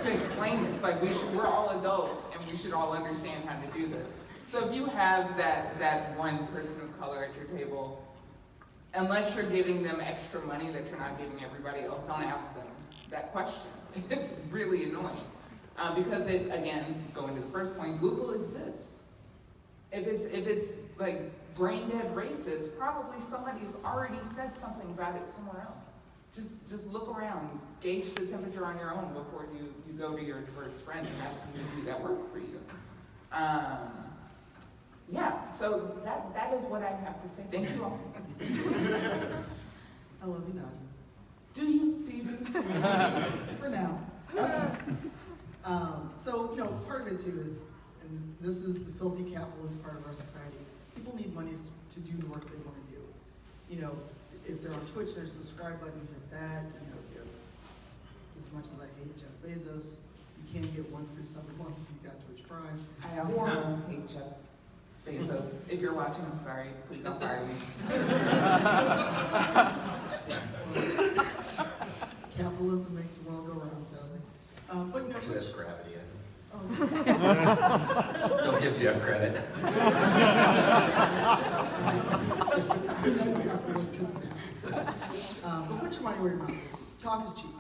to explain this? Like, we're all adults, and we should all understand how to do this. So if you have that one person of color at your table, unless you're giving them extra money that you're not giving everybody else, don't ask them that question. It's really annoying. Because it, again, going to the first point, Google exists. If it's like brain dead racist, probably somebody's already said something about it somewhere else. Just look around, gauge the temperature on your own before you go to your diverse friends and ask them to do that work for you. Yeah, so that is what I have to say. Thank you all. I love you, Nadja. Do you? For now. So, you know, part of it too is, and this is the filthy capitalist part of our society, people need money to do the work they want to do. You know, if they're on Twitch, there's a subscribe button, hit that, you know, as much as I hate Jeff Bezos, you can't get one free sub a month if you've got Twitch Prime. I also hate Jeff Bezos. If you're watching, I'm sorry. Please don't fire me. Capitalism makes the world go round, sadly. But you know, Actually, that's gravity. Oh. Don't give Jeff credit. But put your money where your mouth is. Talk is cheap.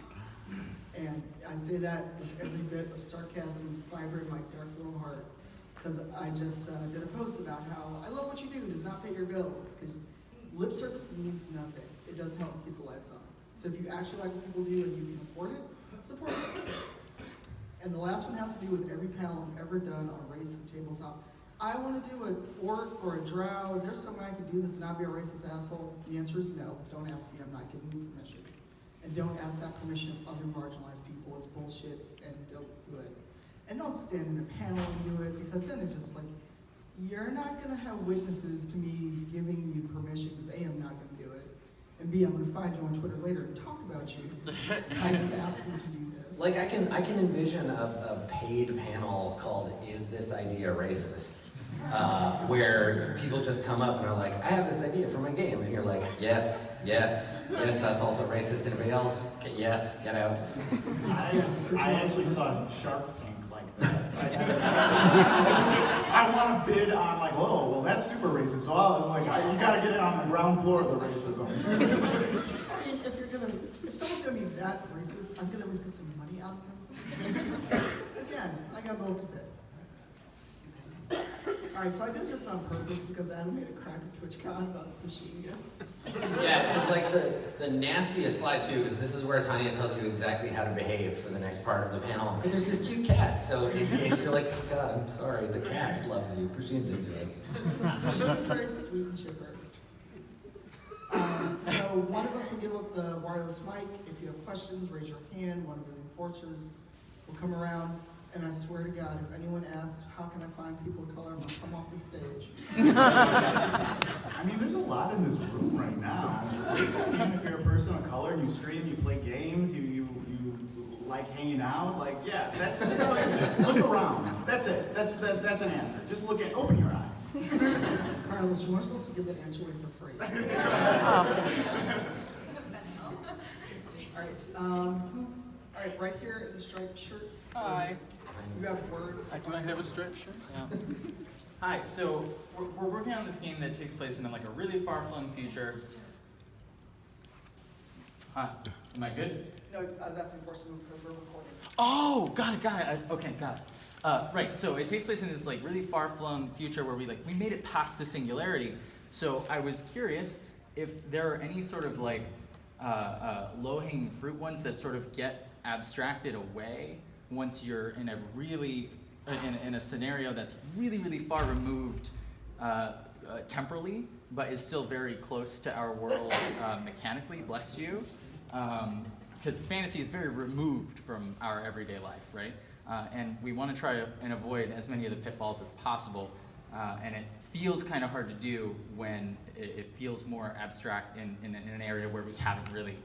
And I say that with every bit of sarcasm and fiber in my dark little heart. Because I just did a post about how I love what you do, it does not pay your bills. Because lip service means nothing. It doesn't help keep the lights on. So if you actually like what people do and you can afford it, support it. And the last one has to do with every panel I've ever done on race and tabletop. I want to do an orc or a drow. Is there some way I could do this and not be a racist asshole? The answer is no. Don't ask me. I'm not giving you permission. And don't ask that permission of other marginalized people. It's bullshit, and don't do it. And don't stand in a panel and do it, because then it's just like, you're not going to have witnesses to me giving you permission, because A, I'm not going to do it. And B, I'm going to find you on Twitter later and talk about you. I've asked them to do this. Like I can envision a paid panel called "Is This Idea Racist?" Where people just come up and are like, "I have this idea for my game," and you're like, "Yes, yes, yes, that's also racist." Anybody else? Okay, yes, get out. I actually saw Shark Tank like that. I want to bid on like, oh, well that's super racist. So I'm like, you got to get it on the ground floor of the racism. I mean, if someone's gonna be that racist, I'm gonna at least get some money out of them. Again, I got bills to pay. All right, so I did this on purpose because Adam made a crack at TwitchCon about the machine gun. Yeah, this is like the nastiest slide too, because this is where Tanya tells you exactly how to behave for the next part of the panel. But there's this cute cat, so in case you're like, oh God, I'm sorry, the cat loves you. Pusheen's into it. Pusheen is very sweet and chipper. So one of us will give up the wireless mic. If you have questions, raise your hand. One of the enforcers will come around. And I swear to God, if anyone asks, how can I find people of color, I'm gonna come off the stage. I mean, there's a lot in this room right now. It's a game if you're a person of color, you stream, you play games, you like hanging out. Like, yeah, that's look around. That's it. That's an answer. Just open your eyes. Carlos, you weren't supposed to give that answer away for free. All right, right here in the striped shirt. Hi. You have words. Do I have a striped shirt? Yeah. Hi, so we're working on this game that takes place in like a really far-flung future. Hi, am I good? No, I was asking for some because we're recording. Oh, got it. Okay, got it. Right, so it takes place in this like really far-flung future where we made it past the singularity. So I was curious if there are any sort of like low-hanging fruit ones that sort of get abstracted away once you're in a really in a scenario that's really far removed temporally, but is still very close to our world mechanically. Bless you, because fantasy is very removed from our everyday life, right? And we want to try and avoid as many of the pitfalls as possible. And it feels kind of hard to do when it feels more abstract in an area where we haven't really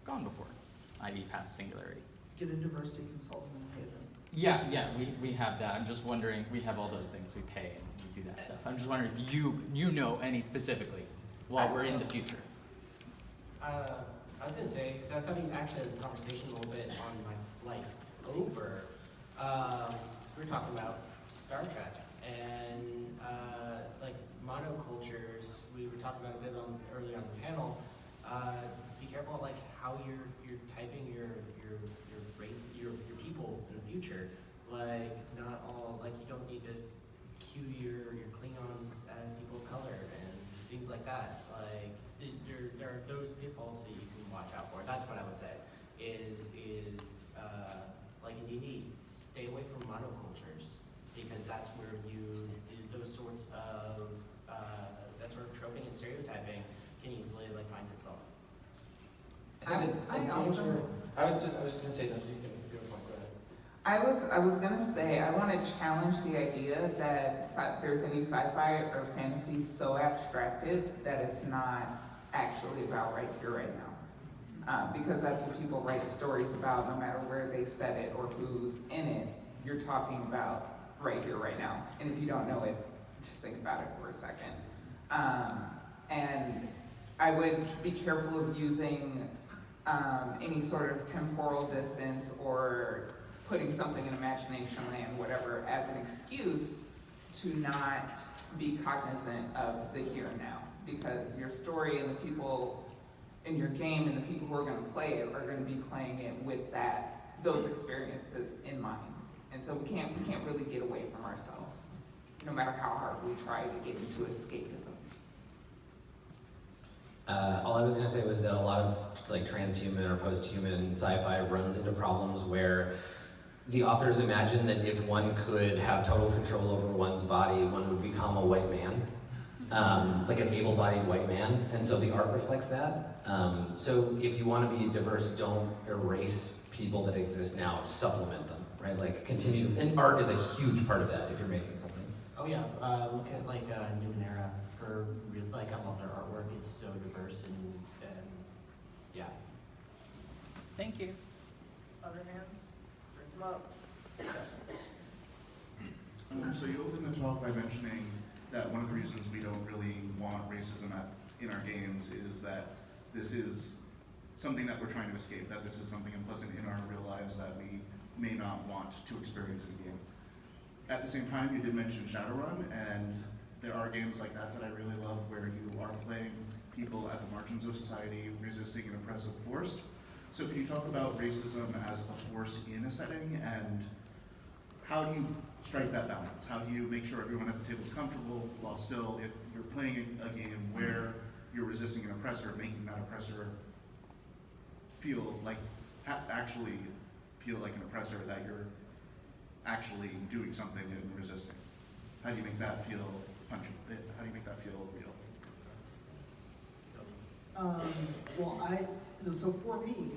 gone before, i.e. past singularity. Get a diversity consultant and pay them. Yeah, we have that. I'm just wondering, we have all those things we pay and we do that stuff. I'm just wondering if you know any specifically while we're in the future. I was going to say, because I was having actually this conversation a little bit on my flight over. We were talking about Star Trek and like monocultures. We were talking about a bit earlier on the panel. Be careful like how you're typing your race, your people in the future. Like not all like you don't need to cue your Klingons as people of color and things like that. Like there are those pitfalls that you can watch out for. That's what I would say. Is like in D&D, stay away from monocultures because that's where those sorts of that sort of troping and stereotyping can easily like find itself. I was just gonna say that you can go ahead. I was gonna say, I want to challenge the idea that there's any sci-fi or fantasy so abstracted that it's not actually about right here, right now. Because that's what people write stories about, no matter where they set it or who's in it. You're talking about right here, right now. And if you don't know it, just think about it for a second. And I would be careful of using any sort of temporal distance or putting something in imagination land, whatever, as an excuse to not be cognizant of the here and now. Because your story and the people in your game and the people who are going to play it are going to be playing it with those experiences in mind. And so we can't really get away from ourselves, no matter how hard we try to get into escapism. All I was going to say was that a lot of like transhuman or post-human sci-fi runs into problems where the authors imagine that if one could have total control over one's body, one would become a white man, like an able-bodied white man, and so the art reflects that. So if you want to be diverse, don't erase people that exist now, supplement them, right? Like continue, and art is a huge part of that if you're making something. Oh yeah, look at like Numenera for like I love their artwork. It's so diverse and yeah. Thank you. Other hands? Raise them up. So you opened the talk by mentioning that one of the reasons we don't really want racism in our games is that this is something that we're trying to escape, that this is something unpleasant in our real lives that we may not want to experience in a game. At the same time, you did mention Shadowrun, and there are games like that that I really love where you are playing people at the margins of society resisting an oppressive force. So can you talk about racism as a force in a setting and how do you strike that balance? How do you make sure everyone at the table is comfortable while still, if you're playing a game where you're resisting an oppressor, making that oppressor feel like, actually feel like an oppressor, that you're actually doing something and resisting? How do you make that feel punchy? How do you make that feel real? So for me,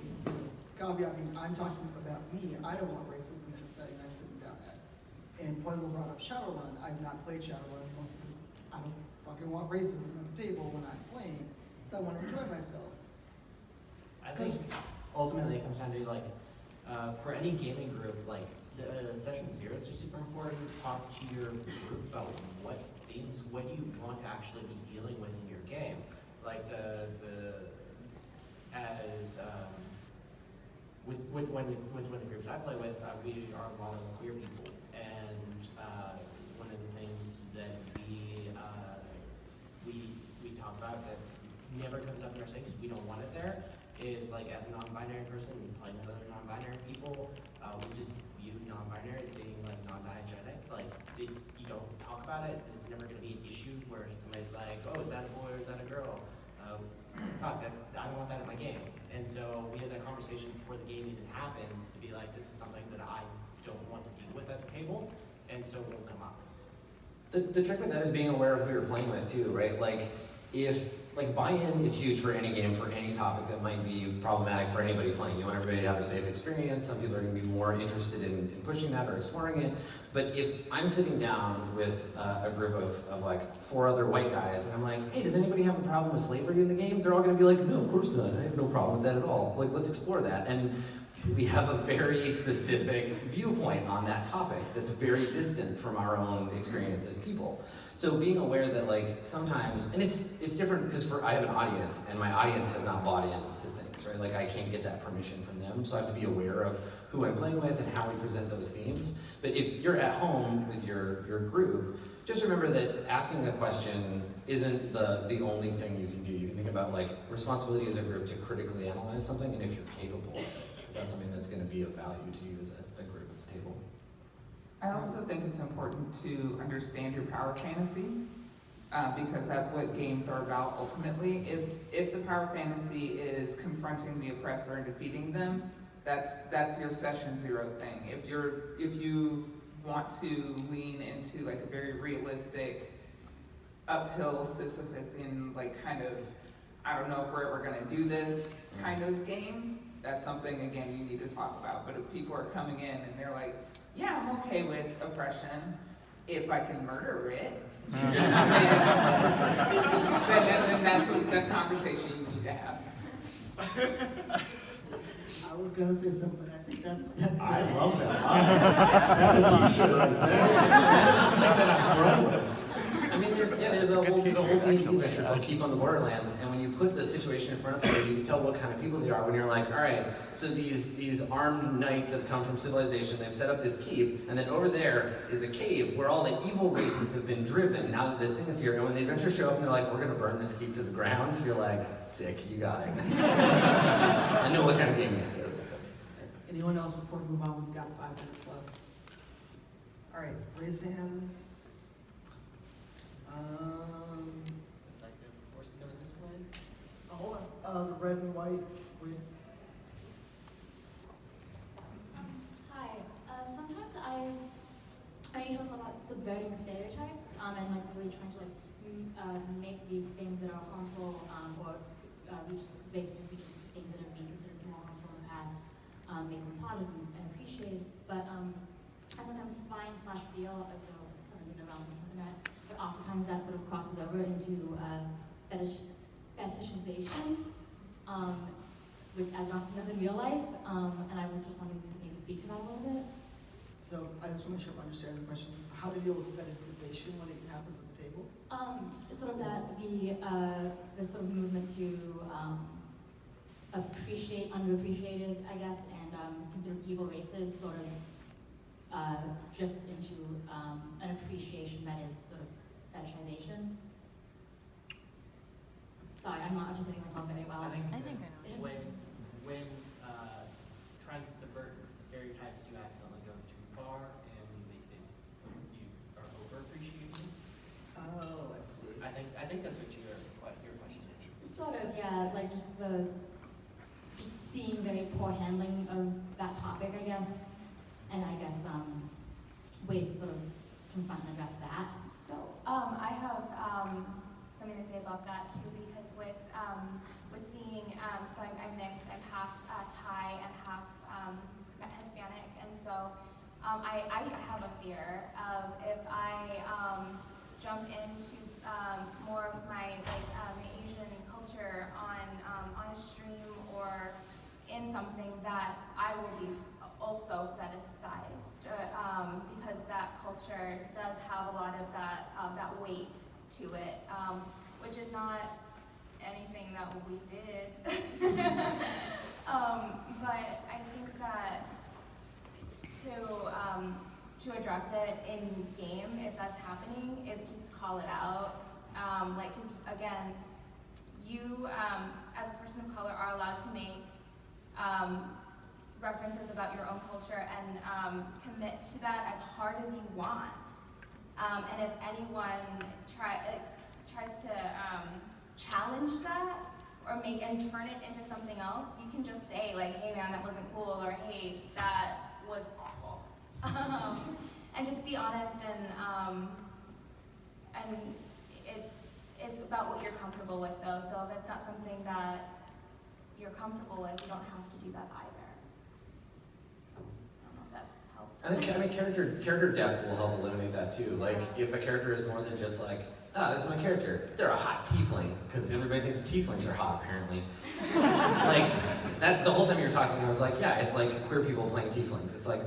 caveat, I'm talking about me. I don't want racism in a setting I'm sitting down at. And Poisal brought up Shadowrun. I've not played Shadowrun mostly because I don't fucking want racism at the table when I'm playing. So I want to enjoy myself. I think ultimately it comes down to like, for any gaming group, like session zeros are super important. Talk to your group about what themes, what you want to actually be dealing with in your game. Like with one of the groups I play with, we are a lot of queer people, and one of the things that we talk about that never comes up in our because we don't want it there is like as a non-binary person playing with other non-binary people, we just view non-binary as being like non-diegetic. Like you don't talk about it, it's never going to be an issue where somebody's like, oh, is that a boy or is that a girl? Fuck, I don't want that in my game. And so we have that conversation before the game even happens to be like, this is something that I don't want to deal with at the table, and so it will come up. The trick with that is being aware of who you're playing with too, right? Like, buy-in is huge for any game, for any topic that might be problematic for anybody playing. You want everybody to have a safe experience. Some people are going to be more interested in pushing that or exploring it. But if I'm sitting down with a group of like 4 other white guys, and I'm like, hey, does anybody have a problem with slavery in the game? They're all going to be like, no, of course not. I have no problem with that at all. Like, let's explore that. And we have a very specific viewpoint on that topic that's very distant from our own experience as people. So being aware that like sometimes, and it's different because I have an audience and my audience has not bought into things, right? Like I can't get that permission from them, so I have to be aware of who I'm playing with and how we present those themes. But if you're at home with your group, just remember that asking a question isn't the only thing you can do. You can think about like responsibility as a group to critically analyze something, and if you're capable of it, if that's something that's going to be of value to you as a group at the table. I also think it's important to understand your power fantasy, because that's what games are about ultimately. If the power fantasy is confronting the oppressor and defeating them, that's your session zero thing. If you want to lean into like a very realistic, uphill Sisyphean, like kind of, I don't know if we're ever gonna do this kind of game, that's something again you need to talk about. But if people are coming in and they're like, yeah, I'm okay with oppression if I can murder it, then that's the conversation you need to have. I was gonna say something, but I think that's I good. love that. That's a t-shirt right there. That I'm breathless. I mean, there's a whole D&D picture called Keep on the Borderlands, and when you put the situation in front of people, you can tell what kind of people they are. When you're like, all right, so these armed knights have come from civilization, they've set up this keep, and then over there is a cave where all the evil races have been driven now that this thing is here. And when the adventurers show up and they're like, we're gonna burn this keep to the ground, you're like, sick, you got it. I know what kind of game this is. Anyone else before we move on? We've got 5 minutes left. All right, raise hands. It's like the horse going this way. Hold on. The red and white. Wait. Hi. Sometimes I talk about subverting stereotypes and like really trying to like make these things that are harmful or basically just things that have been considered more harmful in the past, make them positive and appreciated. But I sometimes find/feel as though sometimes in the realm of the internet, but oftentimes that sort of crosses over into fetishization, which as often does in real life. And I was just wondering if you could maybe speak to that a little bit. So I just want to make sure I'm understanding the question. How to deal with fetishization when it happens at the table? Sort of that the sort of movement to appreciate underappreciated, I guess, and consider evil races sort of drifts into an appreciation that is sort of fetishization. Sorry, I'm not articulating myself very well. I think I know. When trying to subvert stereotypes, you accidentally go too far, and orcs. I think that's what your question is. Sort of, yeah, like just seeing the poor handling of that topic, I guess, and I guess ways to sort of confront and address that. So I have something to say about that too, because with being so I'm mixed. I'm half Thai and half Hispanic, and so I have a fear of if I jump into more of my Asian culture on a stream or in something that I will be also fetishized because that culture does have a lot of that weight to it, which is not anything that we did. But I think that to address it in game, if that's happening, is just call it out. Because again, you as a person of color are allowed to make references about your own culture and commit to that as hard as you want. And if anyone tries to challenge that or turn it into something else, you can just say like, "Hey man, that wasn't cool," or "Hey, that was awful," and just be honest and it's about what you're comfortable with though. So if it's not something that you're comfortable with, you don't have to do that either. So, I don't know if that helped. I mean, character depth will help eliminate that too. Like, if a character is more than just like, this is my character. They're a hot tiefling, because everybody thinks tieflings are hot, apparently. Like, that, the whole time you were talking, I was like, yeah, it's like queer people playing tieflings. It's like,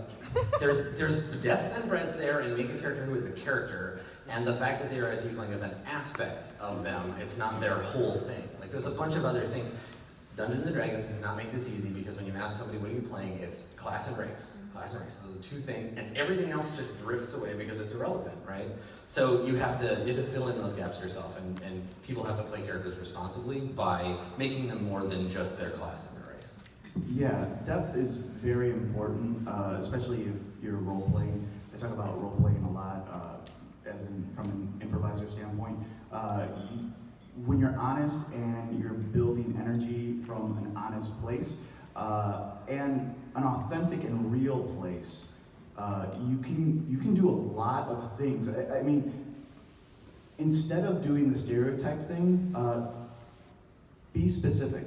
there's depth and breadth there, and make a character who is a character, and the fact that they are a tiefling is an aspect of them. It's not their whole thing. Like, there's a bunch of other things. Dungeons and Dragons does not make this easy, because when you ask somebody, what are you playing, it's class and race. Class and race, those are the two things, and everything else just drifts away because it's irrelevant, right? So you have to fill in those gaps yourself, and people have to play characters responsibly by making them more than just their class and their race. Yeah, depth is very important, especially if you're role-playing. I talk about role-playing a lot, as in from an improviser standpoint. When you're honest and you're building energy from an honest place, and an authentic and real place, you can do a lot of things. I mean, instead of doing the stereotype thing, be specific.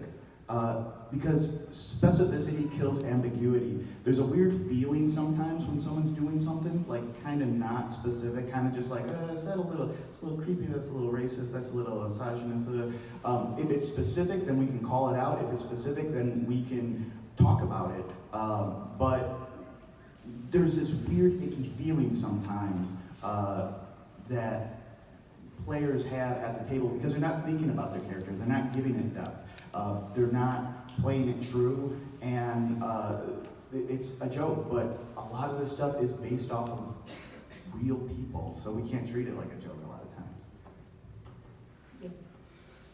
Because specificity kills ambiguity. There's a weird feeling sometimes when someone's doing something, like kind of not specific, kind of just like, it's a little creepy, that's a little racist, that's a little misogynist. If it's specific, then we can call it out. If it's specific, then we can talk about it. But there's this weird icky feeling sometimes that players have at the table because they're not thinking about their character, they're not giving it depth. They're not playing it true, and it's a joke, but a lot of this stuff is based off of real people, so we can't treat it like a joke a lot of times. Yeah.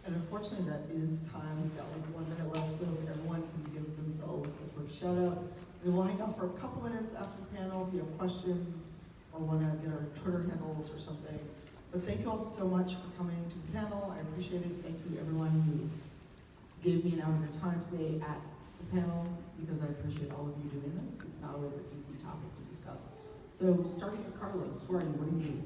And unfortunately, that is time. We've got like 1 minute left, so if everyone can give themselves a quick shout out. We will hang out for a couple minutes after the panel if you have questions or want to get our Twitter handles or something. But thank you all so much for coming to the panel. I appreciate it. Thank you everyone who gave me an hour of your time today at the panel, because I appreciate all of you doing this. It's not always an easy topic to discuss. So starting with Carlos, what do you do?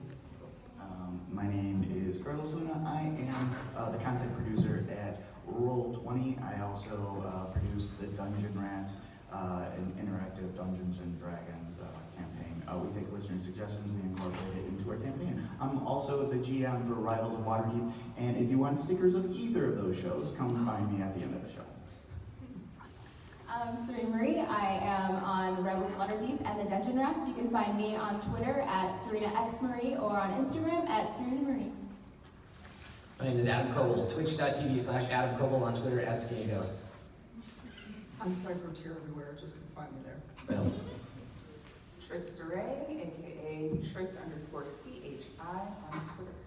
My name is Carlos Luna. I am the content producer at Roll20. I also produce the Dungeon Rats, an interactive Dungeons and Dragons campaign. We take listener suggestions, we incorporate it into our campaign. I'm also the GM for Rivals of Waterdeep, and if you want stickers of either of those shows, come find me at the end of the show. I'm Surena Marie. I am on Rivals of Waterdeep and the Dungeon Rats. You can find me on Twitter at SerenaXMarie or on Instagram at Surena Marie. My name is Adam Koebel, twitch.tv/Adam Koebel, on Twitter at Skinny Ghost. I'm Cypher Tier everywhere, just can find me there. Boom. Tristere, aka Tris_CHI on Twitter.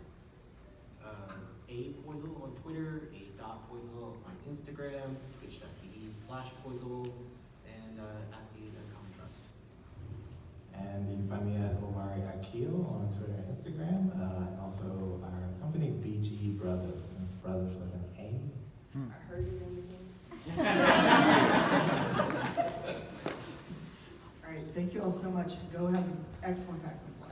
APoisal on Twitter, a.poisal on Instagram, twitch.tv/poisal, and at the Common Trust. And and you can find me at Omari Akil on Twitter and Instagram, and also our company BG Brothers, and it's brothers with an A. I heard it in the news. All right, thank you all so much. Go have an excellent PAX Unplugged.